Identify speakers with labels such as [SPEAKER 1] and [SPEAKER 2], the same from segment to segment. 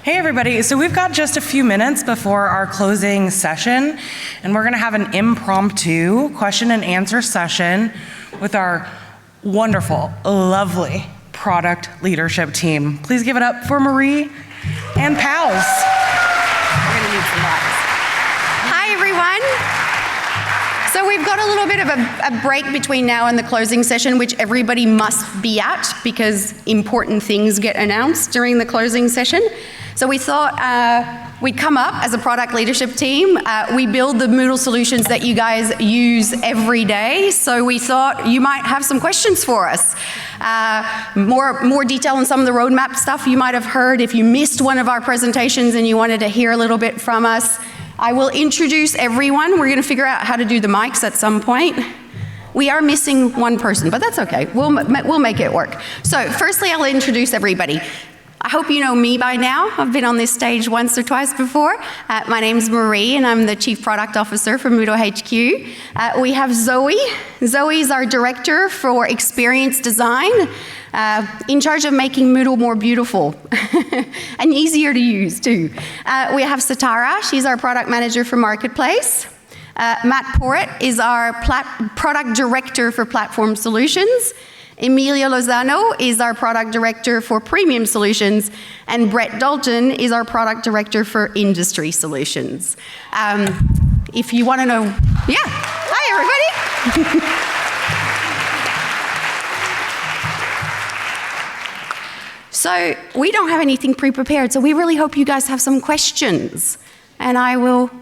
[SPEAKER 1] Hey everybody, so we've got just a few minutes before our closing session, and we're gonna have an impromptu question and answer session with our wonderful, lovely product leadership team. Please give it up for Marie and Pals.
[SPEAKER 2] We're gonna need some lights. Hi everyone. So we've got a little bit of a break between now and the closing session, which everybody must be at because important things get announced during the closing session. So we thought we'd come up as a product leadership team. We build the Moodle solutions that you guys use every day. So we thought you might have some questions for us. More detail on some of the roadmap stuff you might have heard. If you missed one of our presentations and you wanted to hear a little bit from us, I will introduce everyone. We're going to figure out how to do the mics at some point. We are missing one person, but that's okay. We'll make it work. So firstly, I'll introduce everybody. I hope you know me by now. I've been on this stage once or twice before. My name's Marie, and I'm the Chief Product Officer for Moodle HQ. We have Zoe. Zoe's our Director for Experience Design, in charge of making Moodle more beautiful and easier to use, too. We have Satara. She's our Product Manager for Marketplace. Matt Porritt is our Product Director for Platform Solutions. Emilio Lozano is our Product Director for Premium Solutions, and Brett Dalton is our Product Director for Industry Solutions. If you want to know, yeah, hi everybody. So we don't have anything pre-prepared, so we really hope you guys have some questions, and I will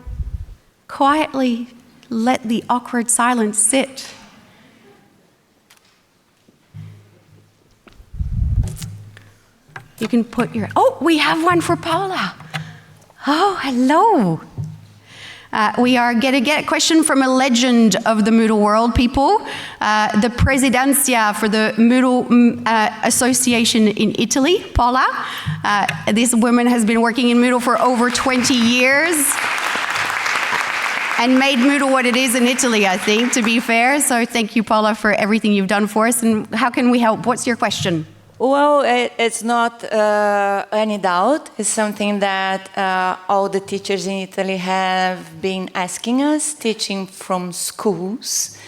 [SPEAKER 2] quietly let the awkward silence sit. You can put your, oh, we have one for Paula. Oh, hello. We are going to get a question from a legend of the Moodle world, people. The Presidencia for the Moodle Association in Italy, Paula. This woman has been working in Moodle for over 20 years and made Moodle what it is in Italy, I think, to be fair. So thank you, Paula, for everything you've done for us. And how can we help? What's your question?
[SPEAKER 3] Well, it's not any doubt. It's something that all the teachers in Italy have been asking us, teaching from schools.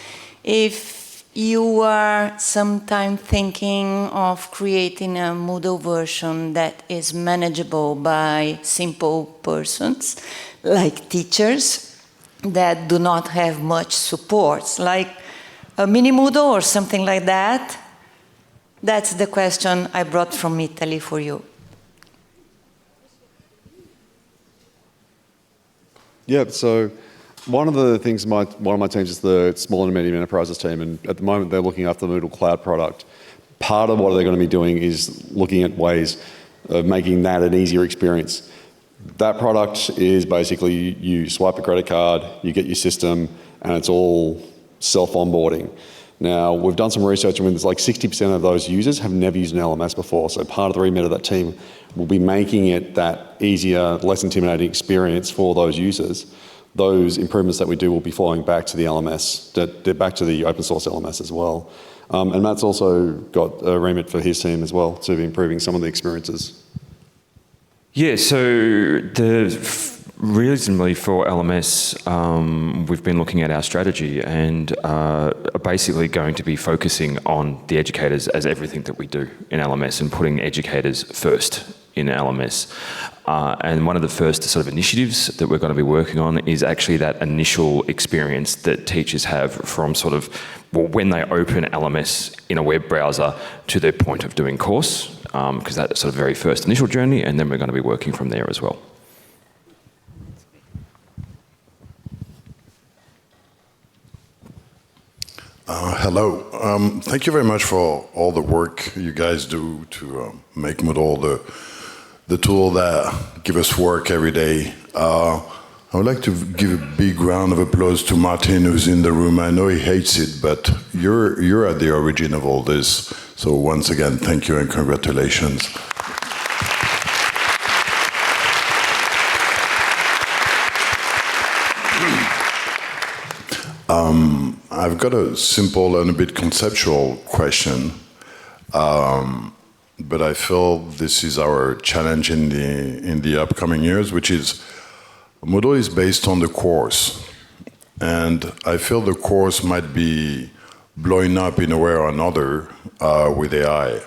[SPEAKER 3] If you are sometime thinking of creating a Moodle version that is manageable by simple persons, like teachers, that do not have much support, like a mini Moodle or something like that, that's the question I brought from Italy for you.
[SPEAKER 4] Yeah, so one of the things, one of my teams is the small and medium enterprises team, and at the moment they're looking after the Moodle Cloud product. Part of what they're going to be doing is looking at ways of making that an easier experience. That product is basically you swipe a credit card, you get your system, and it's all self-onboarding. Now, we've done some research and it's like 60% of those users have never used an LMS before. So part of the remit of that team will be making it that easier, less intimidating experience for those users. Those improvements that we do will be flowing back to the LMS, back to the open source LMS as well. And Matt's also got a remit for his team as well to be improving some of the experiences.
[SPEAKER 5] Yeah, so reasonably for LMS, we've been looking at our strategy and are basically going to be focusing on the educators as everything that we do in LMS and putting educators first in LMS. And one of the first sort of initiatives that we're going to be working on is actually that initial experience that teachers have from sort of, well, when they open LMS in a web browser to their point of doing course, because that's sort of very first initial journey, and then we're going to be working from there as well.
[SPEAKER 6] Hello. Thank you very much for all the work you guys do to make Moodle the tool that gives us work every day. I would like to give a big round of applause to Martin, who's in the room. I know he hates it, but you're at the origin of all this. So once again, thank you and congratulations. I've got a simple and a bit conceptual question. but I feel this is our challenge in the upcoming years, which is Moodle is based on the course. And I feel the course might be blowing up in a way or another with AI.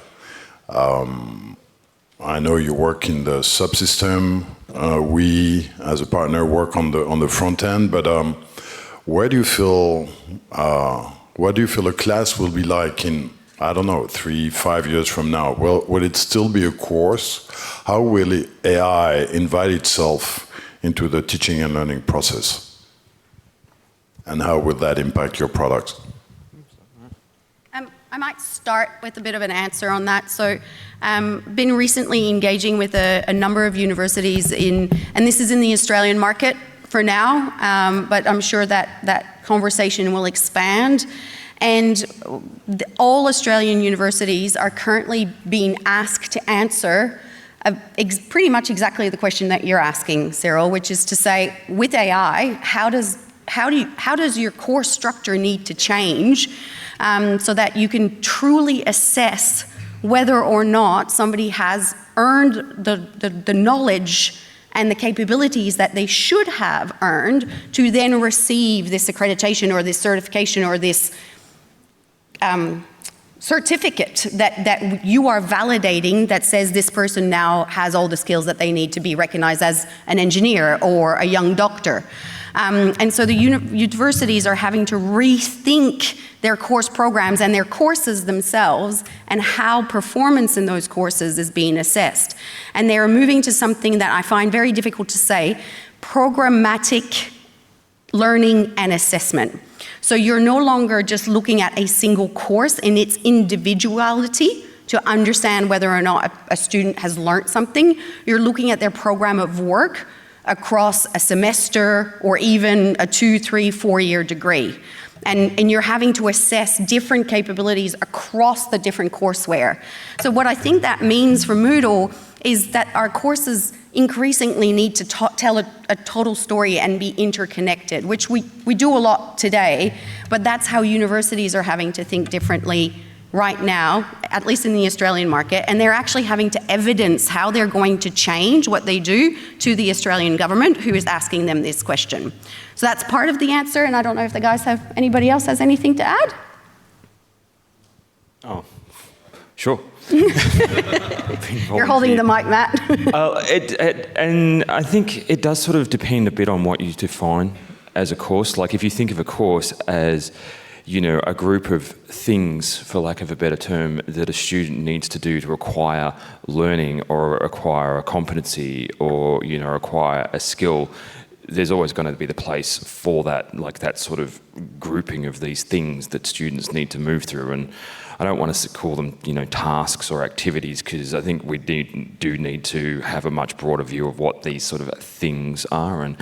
[SPEAKER 6] I know you work in the subsystem. We, as a partner, work on the front end. But where do you feel a class will be like in, I don't know, 3-5 years from now? Will it still be a course? How will AI invite itself into the teaching and learning process? And how will that impact your products?
[SPEAKER 2] I might start with a bit of an answer on that. So, been recently engaging with a number of universities and this is in the Australian market for now, but I'm sure that conversation will expand. And all Australian universities are currently being asked to answer pretty much exactly the question that you're asking, Cyril, which is to say, with AI, how does your course structure need to change so that you can truly assess whether or not somebody has earned the knowledge and the capabilities that they should have earned to then receive this accreditation or this certification or this certificate that you are validating that says this person now has all the skills that they need to be recognized as an engineer or a young doctor. And so the universities are having to rethink their course programs and their courses themselves and how performance in those courses is being assessed. And they are moving to something that I find very difficult to say, programmatic learning and assessment. So you're no longer just looking at a single course in its individuality to understand whether or not a student has learned something. You're looking at their program of work across a semester or even a 2, 3, 4-year degree. And you're having to assess different capabilities across the different courseware. So what I think that means for Moodle is that our courses increasingly need to tell a total story and be interconnected, which we do a lot today, but that's how universities are having to think differently right now, at least in the Australian market, and they're actually having to evidence how they're going to change what they do to the Australian government, who is asking them this question. So that's part of the answer, and I don't know if the guys anybody else has anything to add?
[SPEAKER 5] Oh, sure.
[SPEAKER 2] You're holding the mic, Matt.
[SPEAKER 5] And I think it does sort of depend a bit on what you define as a course. Like if you think of a course as, you know, a group of things, for lack of a better term, that a student needs to do to acquire learning or acquire a competency or, you know, acquire a skill, there's always going to be the place for that, like that sort of grouping of these things that students need to move through. And I don't want to call them, you know, tasks or activities, because I think we do need to have a much broader view of what these sort of things are. And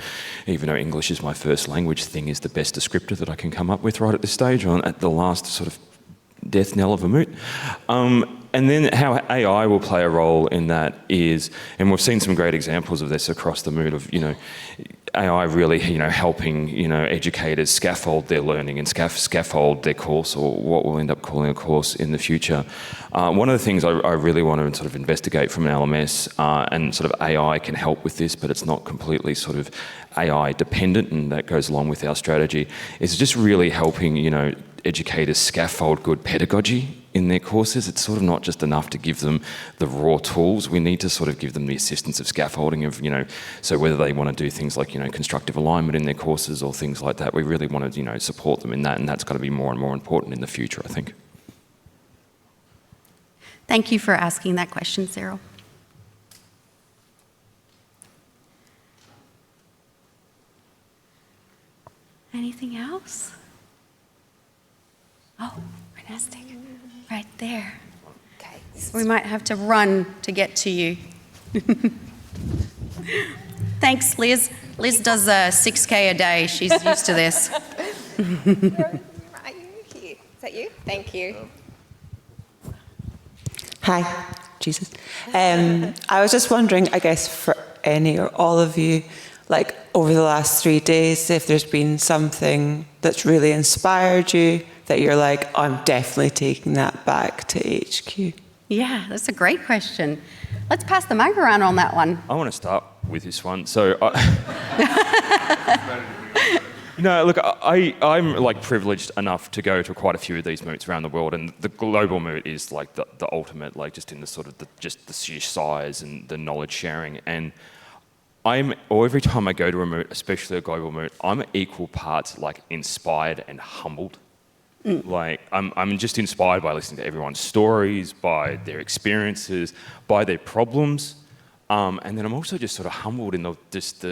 [SPEAKER 5] even though English is my first language, thing is the best descriptor that I can come up with right at this stage, at the last sort of death knell of a moot. And then how AI will play a role in that is, and we've seen some great examples of this across the moot of, you know, AI really, you know, helping, you know, educators scaffold their learning and scaffold their course, or what we'll end up calling a course in the future. One of the things I really want to sort of investigate from an LMS, and sort of AI can help with this, but it's not completely sort of AI dependent, and that goes along with our strategy, is just really helping, you know, educators scaffold good pedagogy in their courses. It's sort of not just enough to give them the raw tools. We need to sort of give them the assistance of scaffolding of, you know, so whether they want to do things like, you know, constructive alignment in their courses or things like that, we really want to, you know, support them in that, and that's going to be more and more important in the future, I think.
[SPEAKER 2] Thank you for asking that question, Cyril. Anything else? Oh, fantastic. Right there. Okay. We might have to run to get to you. Thanks, Liz. Liz does 6K a day. She's used to this.
[SPEAKER 7] Are you here? Is that you? Thank you.
[SPEAKER 8] Hi, Jesus. I was just wondering, I guess, for any or all of you, like over the last 3 days, if there's been something that's really inspired you, that you're like, I'm definitely taking that back to HQ.
[SPEAKER 2] Yeah, that's a great question. Let's pass the mic around on that one.
[SPEAKER 5] I want to start with this one. So, look, I'm like privileged enough to go to quite a few of these moots around the world, and the global moot is like the ultimate, like just in the sort of just the sheer size and the knowledge sharing. And every time I go to a moot, especially a global moot, I'm equal parts like inspired and humbled. Like I'm just inspired by listening to everyone's stories, by their experiences, by their problems, and then I'm also just sort of humbled in just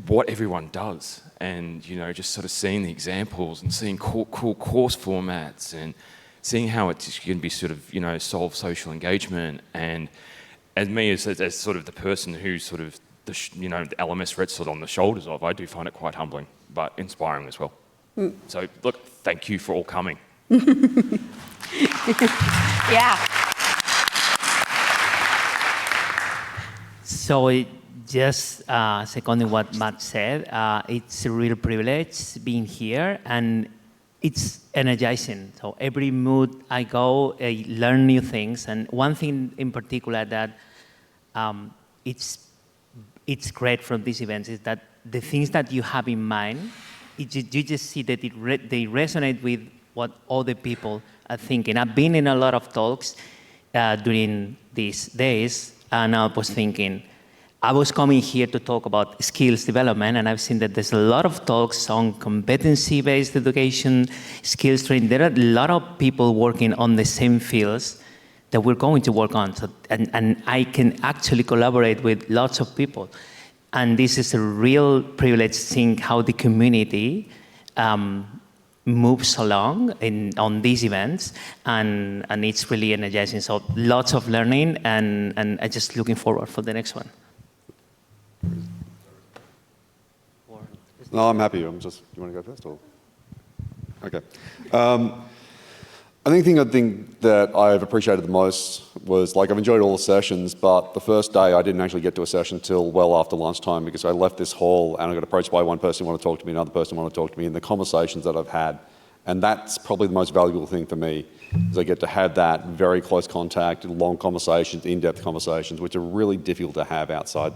[SPEAKER 5] what everyone does, and just sort of seeing the examples and seeing cool course formats and seeing how it's going to be sort of solve social engagement. And as me as sort of the person who sort of the LMS rests on the shoulders of, I do find it quite humbling but inspiring as well. So look, thank you for all coming.
[SPEAKER 2] Yeah.
[SPEAKER 9] So just seconding what Matt said, it's a real privilege being here, and it's energizing. So every mood I go, I learn new things, and one thing in particular that it's great from these events is that the things that you have in mind, you just see that they resonate with what other people are thinking. I've been in a lot of talks during these days, and I was thinking, I was coming here to talk about skills development, and I've seen that there's a lot of talks on competency-based education, skills training. There are a lot of people working on the same fields that we're going to work on. So, and I can actually collaborate with lots of people. And this is a real privilege seeing how the community moves along on these events, and it's really energizing. So lots of learning, and I'm just looking forward for the next one.
[SPEAKER 4] No, I'm happy. You want to go first, or? Okay. I think the thing that I've appreciated the most was, like, I've enjoyed all the sessions, but the first day I didn't actually get to a session till well after lunchtime, because I left this hall and I got approached by one person who wanted to talk to me, another person who wanted to talk to me, and the conversations that I've had. And that's probably the most valuable thing for me, is I get to have that very close contact, long conversations, in-depth conversations, which are really difficult to have outside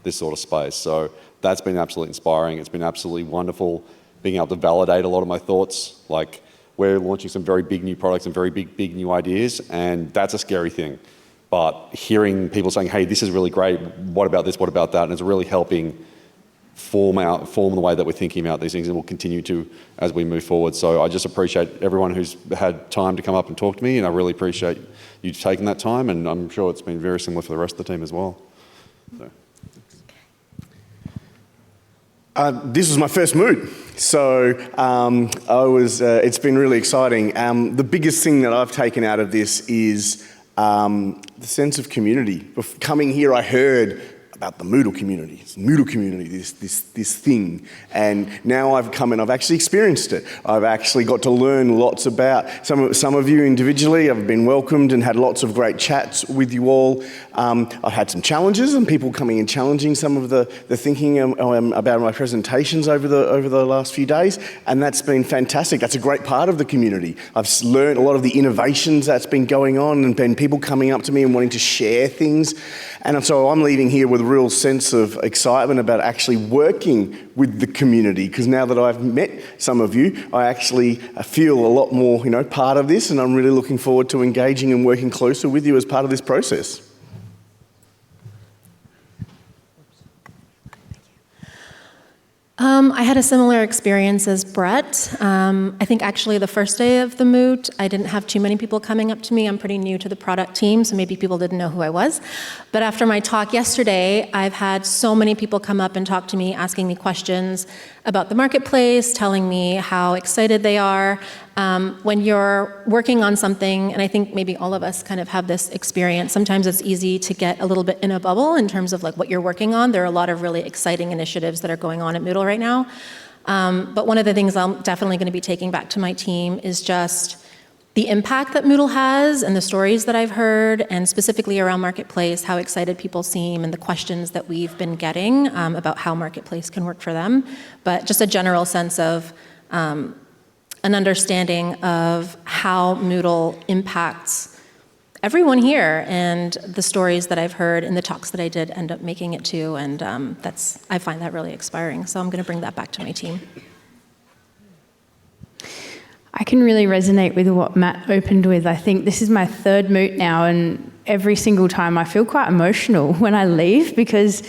[SPEAKER 4] this sort of space. So that's been absolutely inspiring. It's been absolutely wonderful being able to validate a lot of my thoughts. Like, we're launching some very big new products and very big new ideas, and that's a scary thing. But hearing people saying, hey, this is really great, what about this, what about that, and it's really helping form the way that we're thinking about these things, and we'll continue to as we move forward. So I just appreciate everyone who's had time to come up and talk to me, and I really appreciate you taking that time, and I'm sure it's been very similar for the rest of the team as well. So.
[SPEAKER 10] This was my first mood, so it's been really exciting. The biggest thing that I've taken out of this is the sense of community. Coming here, I heard about the Moodle community, this thing. And now I've come and I've actually experienced it. I've actually got to learn lots about some of you individually. I've been welcomed and had lots of great chats with you all. I've had some challenges and people coming and challenging some of the thinking about my presentations over the last few days, and that's been fantastic. That's a great part of the community. I've learned a lot of the innovations that's been going on, and been people coming up to me and wanting to share things. And so I'm leaving here with a real sense of excitement about actually working with the community, because now that I've met some of you, I actually feel a lot more, part of this, and I'm really looking forward to engaging and working closer with you as part of this process.
[SPEAKER 11] I had a similar experience as Brett. I think actually the first day of the Moot, I didn't have too many people coming up to me. I'm pretty new to the product team, so maybe people didn't know who I was. But after my talk yesterday, I've had so many people come up and talk to me, asking me questions about the marketplace, telling me how excited they are. When you're working on something, and I think maybe all of us kind of have this experience, sometimes it's easy to get a little bit in a bubble in terms of like what you're working on. There are a lot of really exciting initiatives that are going on at Moodle right now. But one of the things I'm definitely going to be taking back to my team is just the impact that Moodle has and the stories that I've heard, and specifically around Marketplace, how excited people seem and the questions that we've been getting about how Marketplace can work for them. But just a general sense of an understanding of how Moodle impacts everyone here, and the stories that I've heard and the talks that I did end up making it to, and I find that really inspiring. So I'm going to bring that back to my team.
[SPEAKER 12] I can really resonate with what Matt opened with. I think this is my third moot now, and every single time I feel quite emotional when I leave, because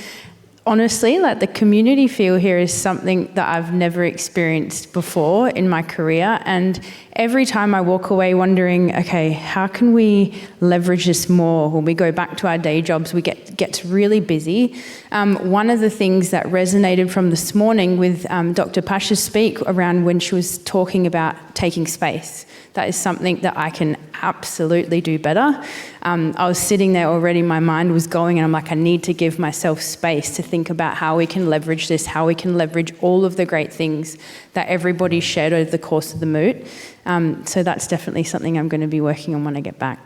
[SPEAKER 12] honestly, like, the community feel here is something that I've never experienced before in my career. And every time I walk away wondering, okay, how can we leverage this more? When we go back to our day jobs, we get really busy. One of the things that resonated from this morning with Dr. Pasha's speak around when she was talking about taking space. That is something that I can absolutely do better. I was sitting there already, my mind was going, and I'm like, I need to give myself space to think about how we can leverage this, how we can leverage all of the great things that everybody shared over the course of the moot. So that's definitely something I'm going to be working on when I get back.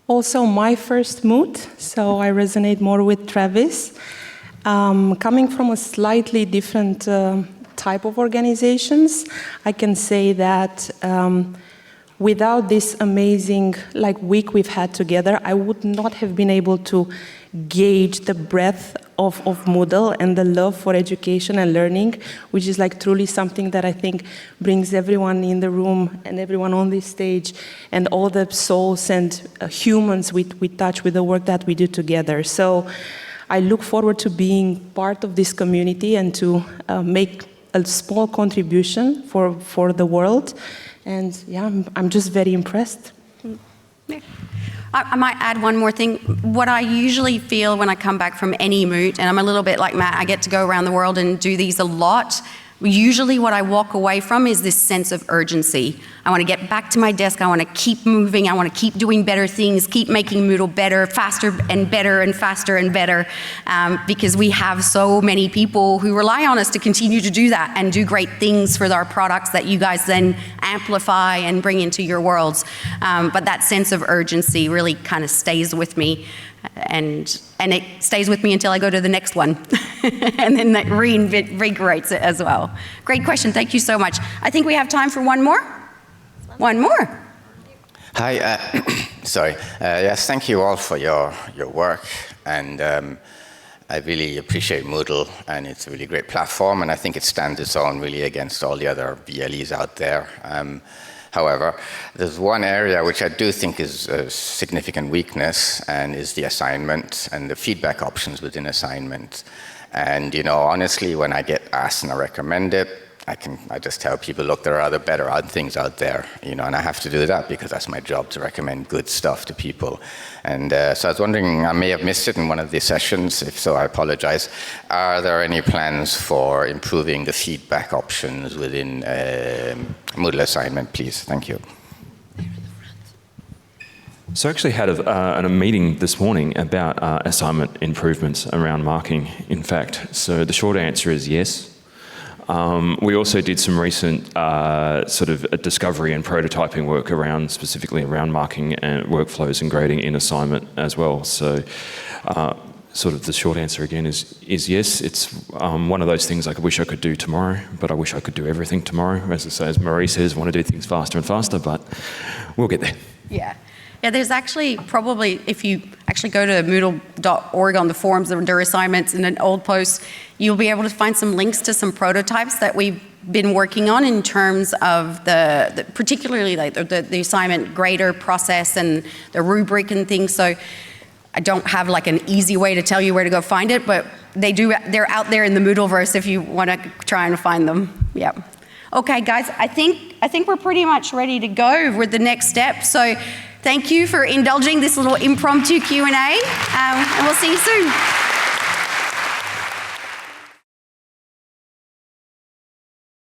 [SPEAKER 13] Also my first moot, so I resonate more with Travis. Coming from a slightly different type of organizations, I can say that without this amazing week we've had together, I would not have been able to gauge the breadth of Moodle and the love for education and learning, which is truly something that I think brings everyone in the room and everyone on this stage and all the souls and humans we touch with the work that we do together. So I look forward to being part of this community and to make a small contribution for the world. And yeah, I'm just very impressed.
[SPEAKER 2] Yeah. I might add one more thing. What I usually feel when I come back from any moot, and I'm a little bit like Matt, I get to go around the world and do these a lot. Usually what I walk away from is this sense of urgency. I want to get back to my desk. I want to keep moving. I want to keep doing better things, keep making Moodle better, faster and better and faster and better, because we have so many people who rely on us to continue to do that and do great things for our products that you guys then amplify and bring into your worlds. But that sense of urgency really kind of stays with me. And it stays with me until I go to the next one. And then that reinvigorates it as well. Great question, thank you so much. I think we have time for one more. One more.
[SPEAKER 14] Hi, sorry. Yes, thank you all for your work. And I really appreciate Moodle, and it's a really great platform, and I think it stands its own really against all the other VLEs out there. However, there's one area which I do think is a significant weakness, and is the assignment and the feedback options within assignment. And honestly, when I get asked and I recommend it, I just tell people, look, there are other better things out there, and I have to do that because that's my job, to recommend good stuff to people. And so I was wondering, I may have missed it in one of these sessions. If so, I apologize. Are there any plans for improving the feedback options within Moodle assignment, please? Thank you.
[SPEAKER 5] So I actually had a meeting this morning about assignment improvements around marking, in fact. So the short answer is yes. We also did some recent sort of discovery and prototyping work specifically around marking and workflows and grading in assignment as well. So sort of the short answer again is yes. It's one of those things I wish I could do tomorrow, but I wish I could do everything tomorrow. As Marie says, I want to do things faster and faster, but we'll get there.
[SPEAKER 2] Yeah. Yeah, there's actually probably, if you actually go to moodle.org on the forums under assignments in an old post, you'll be able to find some links to some prototypes that we've been working on in terms of particularly the assignment grader process and the rubric and things. So I don't have an easy way to tell you where to go find it, but they're out there in the Moodleverse if you want to try and find them. Yeah. Okay, guys, I think we're pretty much ready to go with the next step. So thank you for indulging this little impromptu Q&A, and we'll see you soon.